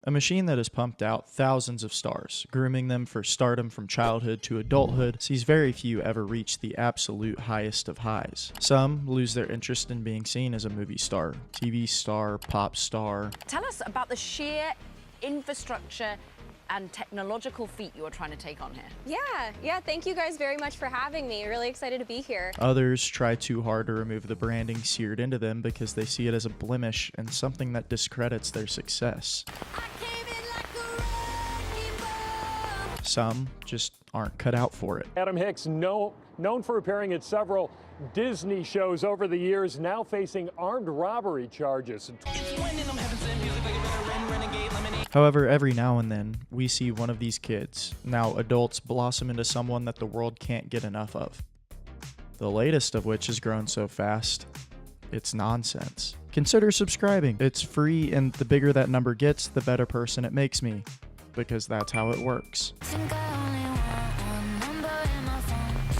A machine that has pumped out thousands of stars, grooming them for stardom from childhood to adulthood, sees very few ever reach the absolute highest of highs. Some lose their interest in being seen as a movie star, TV star, pop star. Tell us about the sheer infrastructure and technological feat you are trying to take on here. Yeah, thank you guys very much for having me. Really excited to be here. Others try too hard to remove the branding seared into them because they see it as a blemish and something that discredits their success. Some just aren't cut out for it. Adam Hicks, known for appearing at several Disney shows over the years, now facing armed robbery charges. However, every now and then, we see one of these kids, now adults, blossom into someone that the world can't get enough of. The latest of which has grown so fast, it's nonsense. Consider subscribing. It's free, and the bigger that number gets, the better person it makes me. Because that's how it works.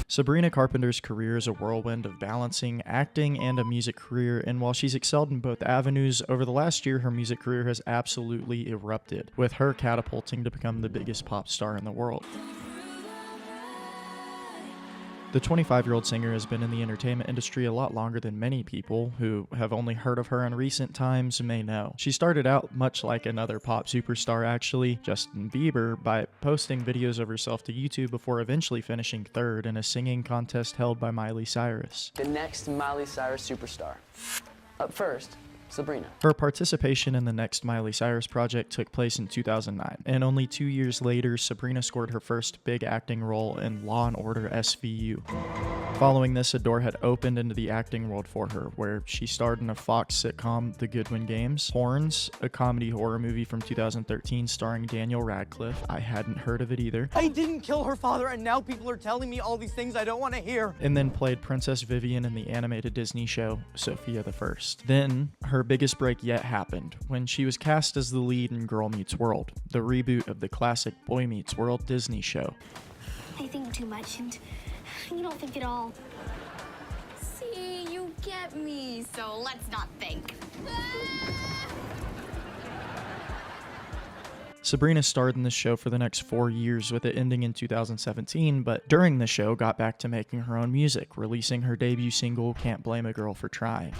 Sabrina Carpenter's career is a whirlwind of balancing acting and a music career, and while she's excelled in both avenues, over the last year her music career has absolutely erupted, with her catapulting to become the biggest pop star in the world. The 25-year-old singer has been in the entertainment industry a lot longer than many people who have only heard of her in recent times may know. She started out much like another pop superstar actually, Justin Bieber, by posting videos of herself to YouTube before eventually finishing third in a singing contest held by Miley Cyrus. The next Miley Cyrus superstar. Up first, Sabrina. Her participation in the next Miley Cyrus project took place in 2009, and only 2 years later, Sabrina scored her first big acting role in Law & Order SVU. Following this, a door had opened into the acting world for her, where she starred in a Fox sitcom, The Goodwin Games, Horns, a comedy horror movie from 2013 starring Daniel Radcliffe. I hadn't heard of it either. I didn't kill her father, and now people are telling me all these things I don't want to hear. And then played Princess Vivian in the animated Disney show, Sophia the First. Then, her biggest break yet happened, when she was cast as the lead in Girl Meets World, the reboot of the classic Boy Meets World Disney show. I think too much, and you don't think at all. See, you get me, so let's not think. Sabrina starred in this show for the next 4 years, with it ending in 2017, but during the show got back to making her own music, releasing her debut single, Can't Blame a Girl for Trying.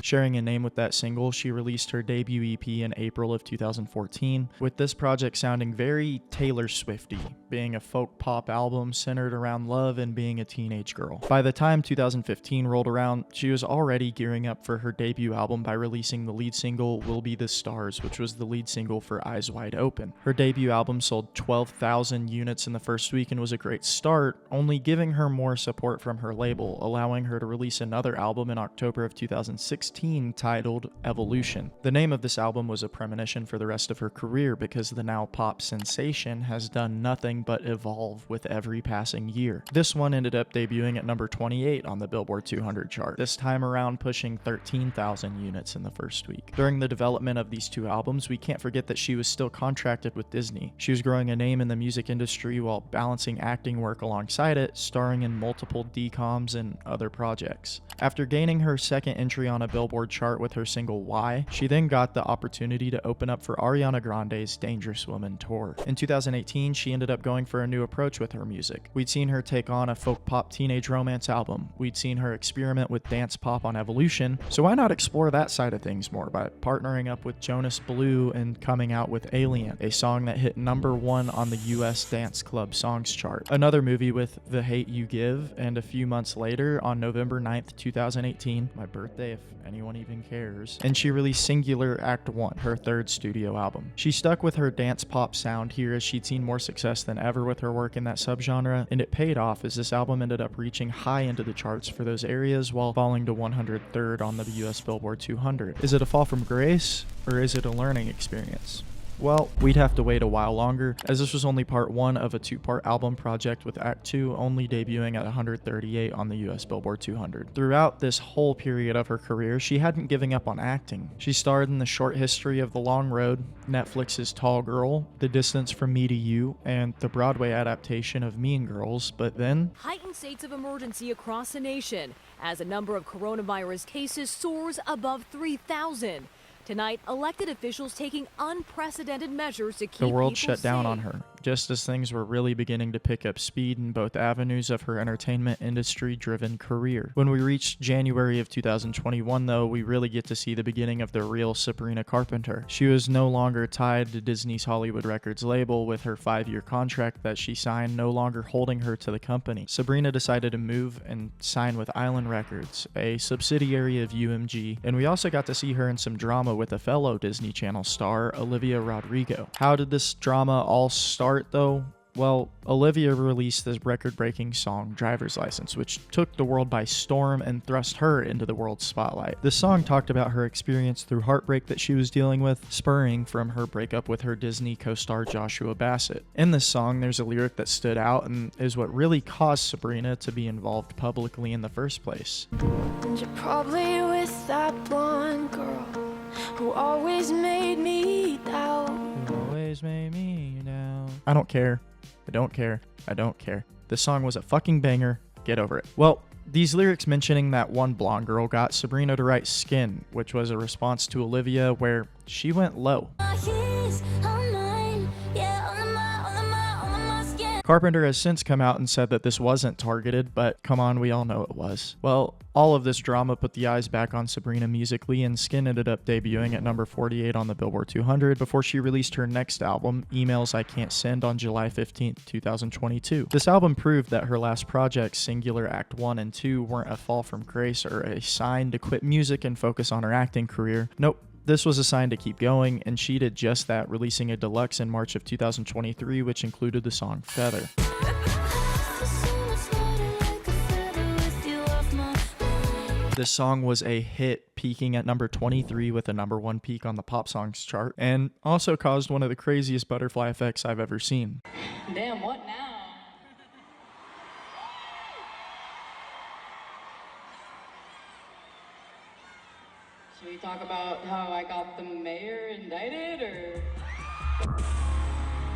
Sharing a name with that single, she released her debut EP in April of 2014, with this project sounding very Taylor Swifty, being a folk pop album centered around love and being a teenage girl. By the time 2015 rolled around, she was already gearing up for her debut album by releasing the lead single We'll Be the Stars, which was the lead single for Eyes Wide Open. Her debut album sold 12,000 units in the first week and was a great start, only giving her more support from her label, allowing her to release another album in October of 2016 titled Evolution. The name of this album was a premonition for the rest of her career because the now pop sensation has done nothing but evolve with every passing year. This one ended up debuting at number 28 on the Billboard 200 chart, this time around pushing 13,000 units in the first week. During the development of these two albums, we can't forget that she was still contracted with Disney. She was growing a name in the music industry while balancing acting work alongside it, starring in multiple DCOMs and other projects. After gaining her second entry on a Billboard chart with her single Why, she then got the opportunity to open up for Ariana Grande's Dangerous Woman tour. In 2018, she ended up going for a new approach with her music. We'd seen her take on a folk pop teenage romance album. We'd seen her experiment with dance pop on Evolution, so why not explore that side of things more by partnering up with Jonas Blue and coming out with Alien, a song that hit #1 on the US Dance Club Songs chart. Another movie with The Hate You Give, and a few months later, on November 9th, 2018, my birthday if anyone even cares, and she released Singular Act 1, her third studio album. She stuck with her dance pop sound here as she'd seen more success than ever with her work in that subgenre, and it paid off as this album ended up reaching high into the charts for those areas while falling to 103rd on the US Billboard 200. Is it a fall from grace, or is it a learning experience? Well, we'd have to wait a while longer, as this was only part 1 of a 2-part album project, with Act 2 only debuting at 138 on the US Billboard 200. Throughout this whole period of her career, she hadn't given up on acting. She starred in The Short History of the Long Road, Netflix's Tall Girl, The Distance from Me to You, and the Broadway adaptation of Mean Girls, but then heightened states of emergency across the nation as the number of coronavirus cases soars above 3,000. Tonight, elected officials taking unprecedented measures to keep the world people shut down safe. on her, just as things were really beginning to pick up speed in both avenues of her entertainment industry-driven career. When we reached January of 2021, though, we really get to see the beginning of the real Sabrina Carpenter. She was no longer tied to Disney's Hollywood Records label, with her 5-year contract that she signed no longer holding her to the company. Sabrina decided to move and sign with Island Records, a subsidiary of UMG, and we also got to see her in some drama with a fellow Disney Channel star, Olivia Rodrigo. How did this drama all start, though? Well, Olivia released this record-breaking song, Driver's License, which took the world by storm and thrust her into the world's spotlight. This song talked about her experience through heartbreak that she was dealing with, spurring from her breakup with her Disney co-star Joshua Bassett. In this song, there's a lyric that stood out and is what really caused Sabrina to be involved publicly in the first place. And you're probably with that blonde girl who always made me doubt. Who always made me down. I don't care. I don't care. I don't care. This song was a fucking banger. Get over it. Well, these lyrics mentioning that one blonde girl got Sabrina to write Skin, which was a response to Olivia where she went low. Carpenter has since come out and said that this wasn't targeted, but come on, we all know it was. Well, all of this drama put the eyes back on Sabrina musically, and Skin ended up debuting at number 48 on the Billboard 200 before she released her next album, Emails I Can't Send, on July 15, 2022. This album proved that her last projects, Singular Act 1 and 2, weren't a fall from grace or a sign to quit music and focus on her acting career. Nope. This was a sign to keep going, and she did just that, releasing a deluxe in March of 2023, which included the song Feather. This song was a hit, peaking at number 23 with a number 1 peak on the pop songs chart, and also caused one of the craziest butterfly effects I've ever seen. Damn, what now? Should we talk about how I got the mayor indicted, or?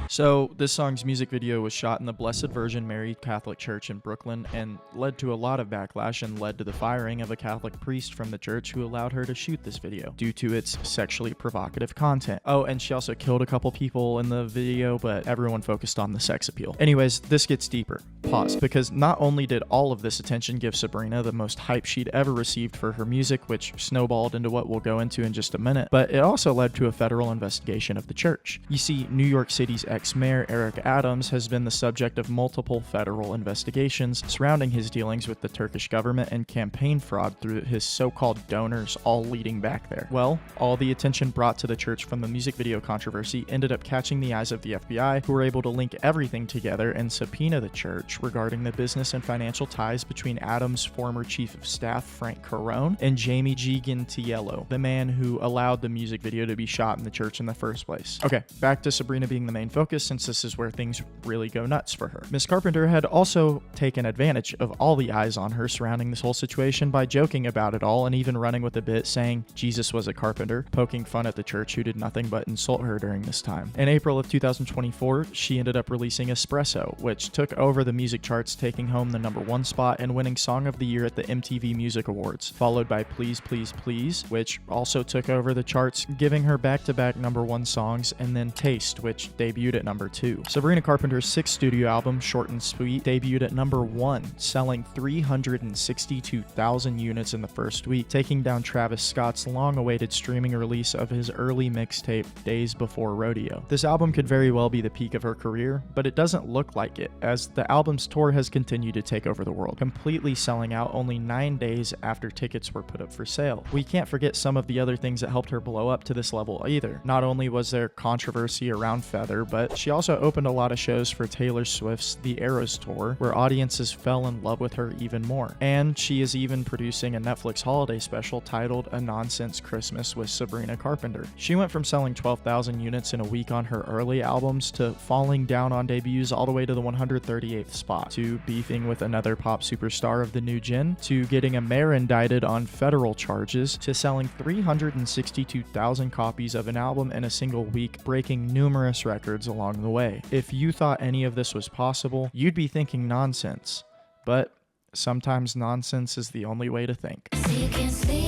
So, this song's music video was shot in the Blessed Virgin Mary Catholic Church in Brooklyn and led to a lot of backlash and led to the firing of a Catholic priest from the church who allowed her to shoot this video due to its sexually provocative content. Oh, and she also killed a couple people in the video, but everyone focused on the sex appeal. Anyways, this gets deeper. Pause, because not only did all of this attention give Sabrina the most hype she'd ever received for her music, which snowballed into what we'll go into in just a minute, but it also led to a federal investigation of the church. You see, New York City's ex-mayor Eric Adams has been the subject of multiple federal investigations surrounding his dealings with the Turkish government and campaign fraud through his so-called donors, all leading back there. Well, all the attention brought to the church from the music video controversy ended up catching the eyes of the FBI, who were able to link everything together and subpoena the church regarding the business and financial ties between Adams' former chief of staff, Frank Carone, and Jamie G. Gintiello, the man who allowed the music video to be shot in the church in the first place. Okay, back to Sabrina being the main focus, since this is where things really go nuts for her. Miss Carpenter had also taken advantage of all the eyes on her surrounding this whole situation by joking about it all and even running with a bit saying Jesus was a carpenter, poking fun at the church who did nothing but insult her during this time. In April of 2024, she ended up releasing Espresso, which took over the music charts, taking home the number 1 spot and winning Song of the Year at the MTV Music Awards, followed by Please Please Please, which also took over the charts, giving her back-to-back number 1 songs, and then Taste, which debuted at number 2. Sabrina Carpenter's 6th studio album, Short and Sweet, debuted at number 1, selling 362,000 units in the first week, taking down Travis Scott's long-awaited streaming release of his early mixtape, Days Before Rodeo. This album could very well be the peak of her career, but it doesn't look like it, as the album's tour has continued to take over the world, completely selling out only 9 days after tickets were put up for sale. We can't forget some of the other things that helped her blow up to this level either. Not only was there controversy around Feather, but She also opened a lot of shows for Taylor Swift's The Eras Tour, where audiences fell in love with her even more. And she is even producing a Netflix holiday special titled A Nonsense Christmas with Sabrina Carpenter. She went from selling 12,000 units in a week on her early albums to falling down on debuts all the way to the 138th spot, to beefing with another pop superstar of the new gen, to getting a mayor indicted on federal charges, to selling 362,000 copies of an album in a single week, breaking numerous records along the way. If you thought any of this was possible, you'd be thinking nonsense. But sometimes nonsense is the only way to think. So you can't sleep.